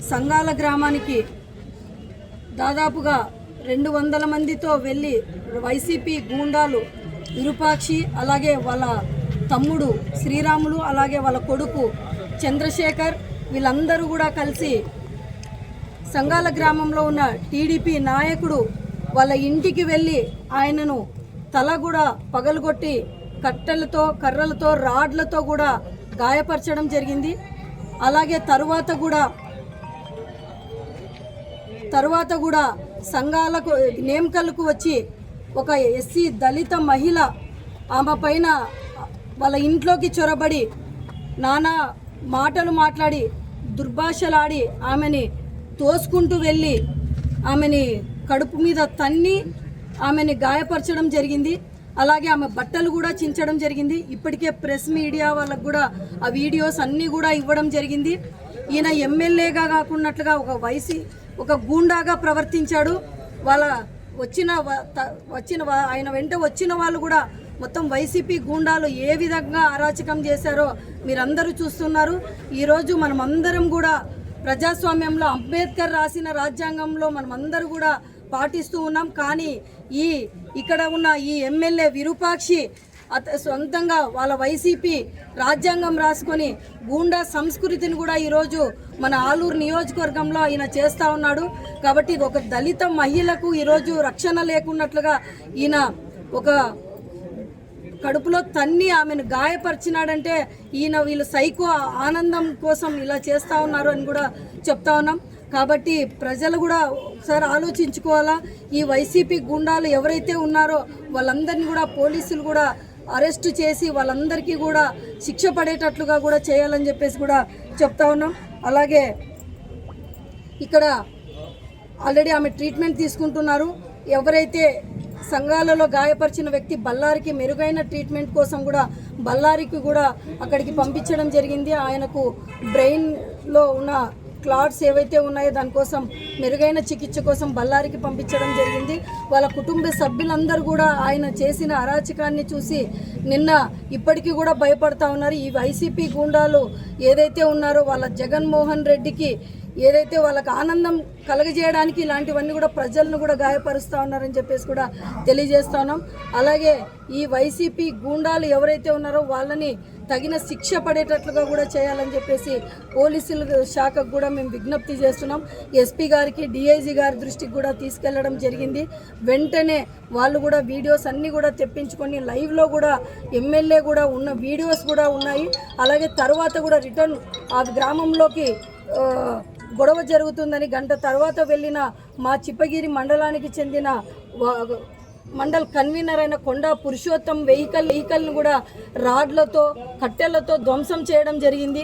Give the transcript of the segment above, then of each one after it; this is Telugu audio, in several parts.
సంగాల గ్రామానికి దాదాపుగా 200 మందితో వెళ్ళి వైసీపీ గూండాలు విరూపాక్షి అలాగే వాళ్ళ తమ్ముడు శ్రీరాములు అలాగే వాళ్ళ కొడుకు చంద్రశేఖర్ వీళ్ళందరూ కూడా కలిసి సంగాల గ్రామంలో ఉన్న టీడీపీ నాయకుడు వాళ్ళ ఇంటికి వెళ్ళి ఆయనను తల కూడా పగలగొట్టి కట్టెలతో కర్రలతో రాడ్లతో కూడా గాయపరచడం జరిగింది. అలాగే తరువాత కూడా సంఘాలకు నేమకల్కు వచ్చి ఒక ఎస్సీ దళిత మహిళ ఆమె పైన వాళ్ళ ఇంట్లోకి చొరబడి నానా మాటలు మాట్లాడి దుర్భాషలాడి ఆమెని తోసుకుంటూ వెళ్ళి ఆమెని కడుపు మీద తన్ని ఆమెని గాయపరచడం జరిగింది. అలాగే ఆమె బట్టలు కూడా చించడం జరిగింది. ఇప్పటికే ప్రెస్ మీడియా వాళ్ళకు కూడా ఆ వీడియోస్ అన్నీ కూడా ఇవ్వడం జరిగింది. ఈయన ఎమ్మెల్యేగా కాకున్నట్లుగా ఒక గూండాగా ప్రవర్తించాడు. ఆయన వెంట వచ్చిన వాళ్ళు కూడా మొత్తం వైసీపీ గూండాలు ఏ విధంగా అరాచకం చేశారో మీరందరూ చూస్తున్నారు. ఈరోజు మనమందరం కూడా ప్రజాస్వామ్యంలో అంబేద్కర్ రాసిన రాజ్యాంగంలో మనమందరూ కూడా పాటిస్తూ ఉన్నాం. కానీ ఇక్కడ ఉన్న ఈ ఎమ్మెల్యే విరూపాక్షి సొంతంగా వాళ్ళ వైసీపీ రాజ్యాంగం రాసుకొని గూండా సంస్కృతిని కూడా ఈరోజు మన ఆలూరు నియోజకవర్గంలో ఆయన చేస్తూ ఉన్నాడు. కాబట్టి ఒక దళిత మహిళకు ఈరోజు రక్షణ లేకున్నట్లుగా ఈయన ఒక కడుపులో తన్ని ఆమెను గాయపరిచినాడంటే వీళ్ళు సైకో ఆనందం కోసం ఇలా చేస్తూ ఉన్నారు అని కూడా చెప్తా ఉన్నాం. కాబట్టి ప్రజలు కూడా ఒకసారి ఆలోచించుకోవాలా. ఈ వైసీపీ గుండాలు ఎవరైతే ఉన్నారో వాళ్ళందరినీ కూడా పోలీసులు కూడా అరెస్టు చేసి వాళ్ళందరికీ కూడా శిక్ష పడేటట్లుగా కూడా చేయాలని చెప్పేసి కూడా చెప్తా ఉన్నాం. అలాగే ఇక్కడ ఆల్రెడీ ఆమె ట్రీట్మెంట్ తీసుకుంటున్నారు. ఎవరైతే సంఘాలలో గాయపరిచిన వ్యక్తి బళ్ళారికి మెరుగైన ట్రీట్మెంట్ కోసం కూడా బళ్ళారికి కూడా అక్కడికి పంపించడం జరిగింది. ఆయనకు బ్రెయిన్లో ఉన్న క్లాట్స్ ఏవైతే ఉన్నాయో దానికోసం మెరుగైన చికిత్స కోసం బళ్ళారికి పంపించడం జరిగింది. వాళ్ళ కుటుంబ సభ్యులందరూ కూడా ఆయన చేసిన అరాచకాన్ని చూసి ఇప్పటికీ కూడా భయపడతా ఉన్నారు. ఈ వైసీపీ గూండాలు ఏదైతే ఉన్నారో వాళ్ళ జగన్మోహన్ రెడ్డికి ఏదైతే వాళ్ళకి ఆనందం కలగజేయడానికి ఇలాంటివన్నీ కూడా ప్రజలను కూడా గాయపరుస్తూ ఉన్నారని చెప్పేసి కూడా తెలియజేస్తా ఉన్నాం. అలాగే ఈ వైసీపీ గూండాలు ఎవరైతే ఉన్నారో వాళ్ళని తగిన శిక్ష పడేటట్లుగా కూడా చేయాలని చెప్పేసి పోలీసుల శాఖకు కూడా మేము విజ్ఞప్తి చేస్తున్నాం. ఎస్పీ గారికి డిఐజీ గారి దృష్టికి కూడా తీసుకెళ్లడం జరిగింది. వెంటనే వాళ్ళు కూడా వీడియోస్ అన్నీ కూడా తెప్పించుకొని లైవ్లో కూడా ఎమ్మెల్యే కూడా ఉన్న వీడియోస్ కూడా ఉన్నాయి. అలాగే తర్వాత కూడా రిటర్న్ ఆ గ్రామంలోకి గొడవ జరుగుతుందని గంట తర్వాత వెళ్ళిన మా చిప్పగిరి మండలానికి చెందిన మండల్ కన్వీనర్ అయిన కొండా పురుషోత్తం వెహికల్ని కూడా రాడ్లతో కట్టెలతో ధ్వంసం చేయడం జరిగింది.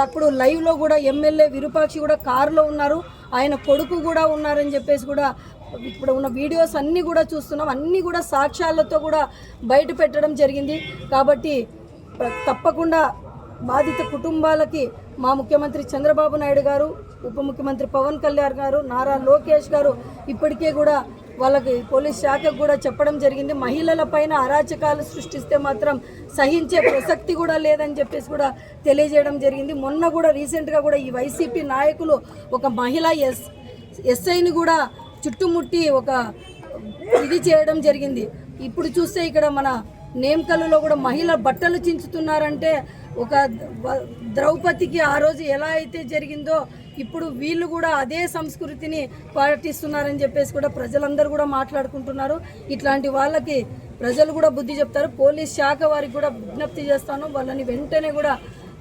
అప్పుడు లైవ్లో కూడా ఎమ్మెల్యే విరూపాక్షి కూడా కారులో ఉన్నారు, ఆయన కొడుకు కూడా ఉన్నారని చెప్పేసి కూడా ఇప్పుడు ఉన్న వీడియోస్ అన్నీ కూడా చూస్తున్నాం. అన్నీ కూడా సాక్ష్యాలతో కూడా బయట పెట్టడం జరిగింది. కాబట్టి తప్పకుండా బాధిత కుటుంబాలకి మా ముఖ్యమంత్రి చంద్రబాబు నాయుడు గారు, ఉప ముఖ్యమంత్రి పవన్ కళ్యాణ్ గారు, నారా లోకేష్ గారు ఇప్పటికే కూడా వాళ్ళకి పోలీస్ శాఖకు కూడా చెప్పడం జరిగింది. మహిళల పైన అరాచకాలు సృష్టిస్తే మాత్రం సహించే ప్రసక్తి కూడా లేదని చెప్పేసి కూడా తెలియజేయడం జరిగింది. మొన్న కూడా రీసెంట్గా కూడా ఈ వైసీపీ నాయకులు ఒక మహిళా ఎస్ఐని కూడా చుట్టుముట్టి ఒక ఇది చేయడం జరిగింది. ఇప్పుడు చూస్తే ఇక్కడ మన నేమకల్లులో కూడా మహిళ బట్టలు చించుతున్నారంటే ఒక ద్రౌపదికి ఆ రోజు ఎలా అయితే జరిగిందో ఇప్పుడు వీళ్ళు కూడా అదే సంస్కృతిని పాటిస్తున్నారని చెప్పేసి కూడా ప్రజలందరూ కూడా మాట్లాడుకుంటున్నారు. ఇట్లాంటి వాళ్ళకి ప్రజలు కూడా బుద్ధి చెప్తారు. పోలీస్ శాఖ వారికి కూడా విజ్ఞప్తి చేస్తాను, వాళ్ళని వెంటనే కూడా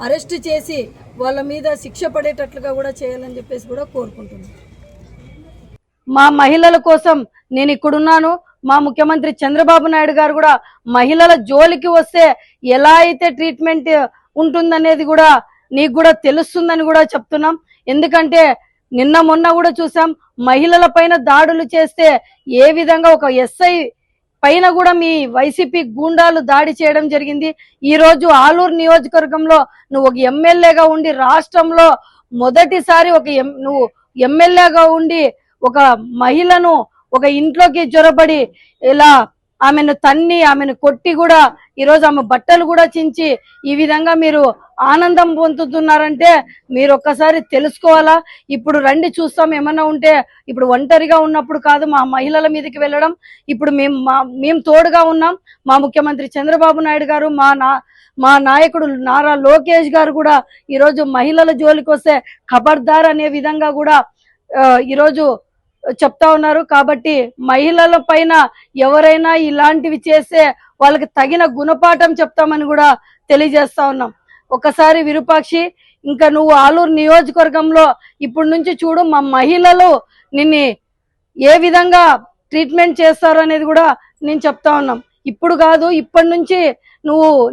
అరెస్ట్ చేసి వాళ్ళ మీద శిక్ష పడేటట్లుగా కూడా చేయాలని చెప్పేసి కూడా కోరుకుంటున్నాను. మా మహిళల కోసం నేను ఇక్కడున్నాను. మా ముఖ్యమంత్రి చంద్రబాబు నాయుడు గారు కూడా మహిళల జోలికి వస్తే ఎలా అయితే ట్రీట్మెంట్ ఉంటుందనేది కూడా నీకు కూడా తెలుస్తుందని కూడా చెప్తున్నాం. ఎందుకంటే మొన్న కూడా చూసాం, మహిళల పైన దాడులు చేస్తే ఏ విధంగా ఒక ఎస్ఐ పైన కూడా మీ వైసీపీ గూండాలు దాడి చేయడం జరిగింది. ఈ రోజు ఆలూరు నియోజకవర్గంలో నువ్వు ఒక ఎమ్మెల్యేగా ఉండి రాష్ట్రంలో మొదటిసారి నువ్వు ఎమ్మెల్యేగా ఉండి ఒక మహిళను ఒక ఇంట్లోకి జొరబడి ఇలా ఆమెను తన్ని ఆమెను కొట్టి కూడా ఈరోజు ఆమె బట్టలు కూడా చించి ఈ విధంగా మీరు ఆనందం పొందుతున్నారంటే మీరు ఒక్కసారి తెలుసుకోవాలా. ఇప్పుడు రండి చూస్తాం, ఏమన్నా ఉంటే ఇప్పుడు ఒంటరిగా ఉన్నప్పుడు కాదు మా మహిళల మీదకి వెళ్ళడం. ఇప్పుడు మేము తోడుగా ఉన్నాం. మా ముఖ్యమంత్రి చంద్రబాబు నాయుడు గారు, మా నాయకుడు నారా లోకేష్ గారు కూడా ఈరోజు మహిళల జోలికి వస్తే ఖబర్దార్ అనే విధంగా కూడా ఈరోజు చెప్తా ఉన్నారు. కాబట్టి మహిళల పైన ఎవరైనా ఇలాంటివి చేస్తే వాళ్ళకి తగిన గుణపాఠం చెప్తామని కూడా తెలియజేస్తా ఉన్నాం. ఒకసారి విరూపాక్షి, ఇంకా నువ్వు ఆలూరు నియోజకవర్గంలో ఇప్పుడు నుంచి చూడు, మా మహిళలు నిన్ను ఏ విధంగా ట్రీట్మెంట్ చేస్తారు అనేది కూడా నేను చెప్తా ఉన్నాం. ఇప్పుడు కాదు, ఇప్పటి నుంచి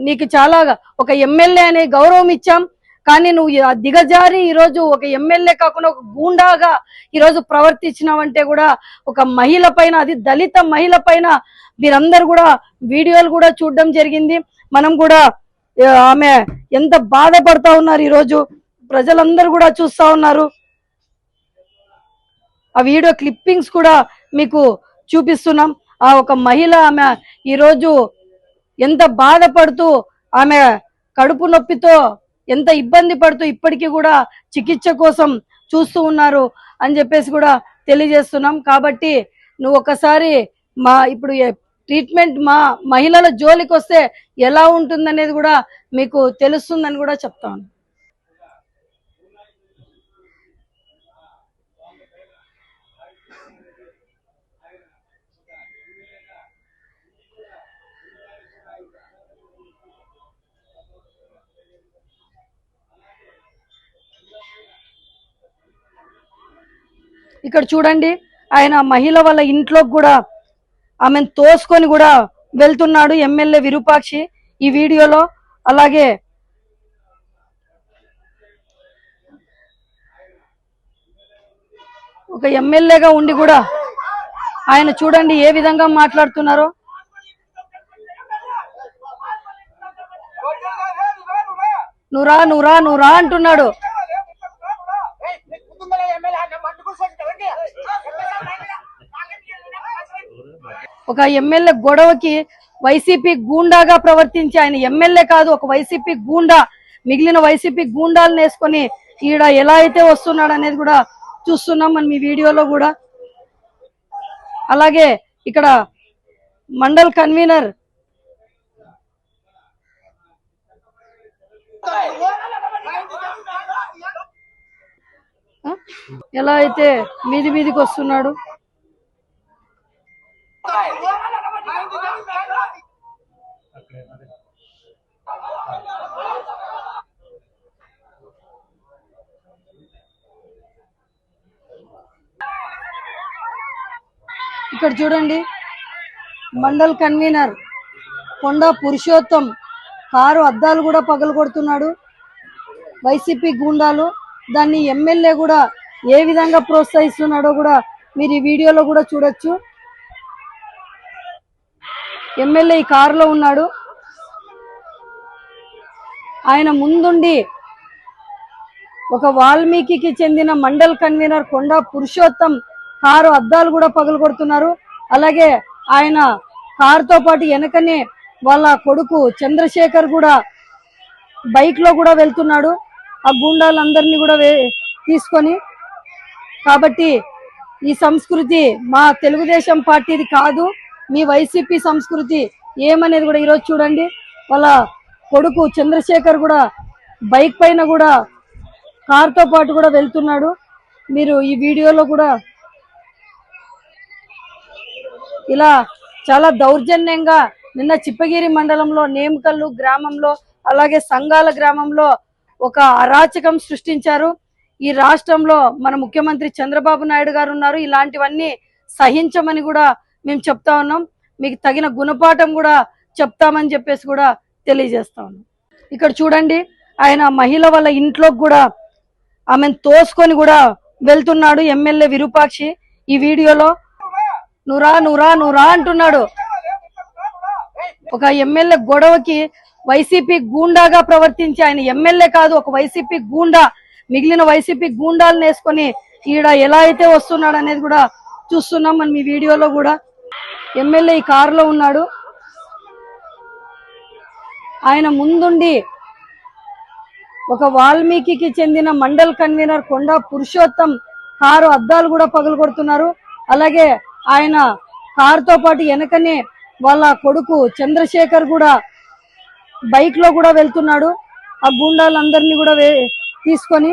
నీకు చాలా ఒక ఎమ్మెల్యే అనే గౌరవం ఇచ్చాం. కానీ నువ్వు దిగజారి ఈరోజు ఒక ఎమ్మెల్యే కాకుండా ఒక గూండాగా ఈరోజు ప్రవర్తించినావంటే కూడా ఒక మహిళ పైన, అది దళిత మహిళ పైన మీరందరూ కూడా వీడియోలు కూడా చూడడం జరిగింది. మనం కూడా ఆమె ఎంత బాధపడతా ఉన్నారు ఈరోజు ప్రజలందరూ కూడా చూస్తా ఉన్నారు. ఆ వీడియో క్లిప్పింగ్స్ కూడా మీకు చూపిస్తున్నాం. ఆ ఒక మహిళ ఆమె ఈరోజు ఎంత బాధపడుతూ, ఆమె కడుపు నొప్పితో ఎంత ఇబ్బంది పడుతూ ఇప్పటికీ కూడా చికిత్స కోసం చూస్తూ ఉన్నారు అని చెప్పేసి కూడా తెలియజేస్తున్నాం. కాబట్టి నువ్వు ఒకసారి ఇప్పుడు ట్రీట్మెంట్ మహిళల జోలికి వస్తే ఎలా ఉంటుందనేది కూడా మీకు తెలుస్తుందని కూడా చెప్తాను. ఇక్కడ చూడండి, ఆయన మహిళ వాళ్ళ ఇంట్లోకి కూడా ఆమెను తోసుకొని కూడా వెళ్తున్నాడు ఎమ్మెల్యే విరూపాక్షి ఈ వీడియోలో. అలాగే ఒక ఎమ్మెల్యేగా ఉండి కూడా ఆయన చూడండి ఏ విధంగా మాట్లాడుతున్నారో. నువ్వురా అంటున్నాడు. ఒక ఎమ్మెల్యే గొడవకి వైసీపీ గూండాగా ప్రవర్తించి, ఆయన ఎమ్మెల్యే కాదు ఒక వైసీపీ గూండా, మిగిలిన వైసీపీ గూండాలను వేసుకొని ఈడ ఎలా అయితే వస్తున్నాడు అనేది కూడా చూస్తున్నాం మనం ఈ వీడియోలో కూడా. అలాగే ఇక్కడ మండల్ కన్వీనర్ ఎలా అయితే మీదికి వస్తున్నాడు. ఇక్కడ చూడండి, మండల్ కన్వీనర్ కొండా పురుషోత్తం కారు అద్దాలు కూడా పగలగొడుతున్నాడు. వైసీపీ గూండాలు దాన్ని ఎమ్మెల్యే కూడా ఏ విధంగా ప్రోత్సహిస్తున్నాడో కూడా మీరు ఈ వీడియోలో కూడా చూడొచ్చు. ఎమ్మెల్యే ఈ కారులో ఉన్నాడు. ఆయన ముందుండి ఒక వాల్మీకి చెందిన మండల్ కన్వీనర్ కొండా పురుషోత్తం కారు అద్దాలు కూడా పగలగొడుతున్నారు. అలాగే ఆయన కారుతో పాటు వెనకనే వాళ్ళ కొడుకు చంద్రశేఖర్ కూడా బైక్ లో కూడా వెళ్తున్నాడు ఆ గూండాలందరినీ కూడా తీసుకొని. కాబట్టి ఈ సంస్కృతి మా తెలుగుదేశం పార్టీది కాదు, మీ వైసీపీ సంస్కృతి ఏమనేది కూడా ఈరోజు చూడండి. వాళ్ళ కొడుకు చంద్రశేఖర్ కూడా బైక్ పైన కూడా కారుతో పాటు కూడా వెళ్తున్నాడు. మీరు ఈ వీడియోలో కూడా ఇలా చాలా దౌర్జన్యంగా నిన్న చిప్పగిరి మండలంలో నేమకల్లు గ్రామంలో అలాగే సంఘాల గ్రామంలో ఒక అరాచకం సృష్టించారు. ఈ రాష్ట్రంలో మన ముఖ్యమంత్రి చంద్రబాబు నాయుడు గారు ఉన్నారు. ఇలాంటివన్నీ సహించమని కూడా మేము చెప్తా ఉన్నాం. మీకు తగిన గుణపాఠం కూడా చెప్తామని చెప్పేసి కూడా తెలియజేస్తా ఉన్నాం. ఇక్కడ చూడండి, ఆయన మహిళ వాళ్ళ ఇంట్లోకి కూడా ఆమెను తోసుకొని కూడా వెళ్తున్నాడు ఎమ్మెల్యే విరూపాక్షి ఈ వీడియోలో. నువ్వురా అంటున్నాడు. ఒక ఎమ్మెల్యే గొడవకి వైసీపీ గూండాగా ప్రవర్తించి, ఆయన ఎమ్మెల్యే కాదు ఒక వైసీపీ గూండా, మిగిలిన వైసీపీ గూండాలను వేసుకొని ఈడ ఎలా అయితే వస్తున్నాడు అనేది కూడా చూస్తున్నాం మనం ఈ వీడియోలో కూడా. ఎమ్మెల్యే ఈ కారులో ఉన్నాడు. ఆయన ముందుండి ఒక వాల్మీకి చెందిన మండల్ కన్వీనర్ కొండా పురుషోత్తం కారు అద్దాలు కూడా పగలగొడుతున్నారు. అలాగే ఆయన కారుతో పాటు వెనకనే వాళ్ళ కొడుకు చంద్రశేఖర్ కూడా బైక్ లో కూడా వెళ్తున్నాడు. ఆ గూండాలందరినీ కూడా తీసుకొని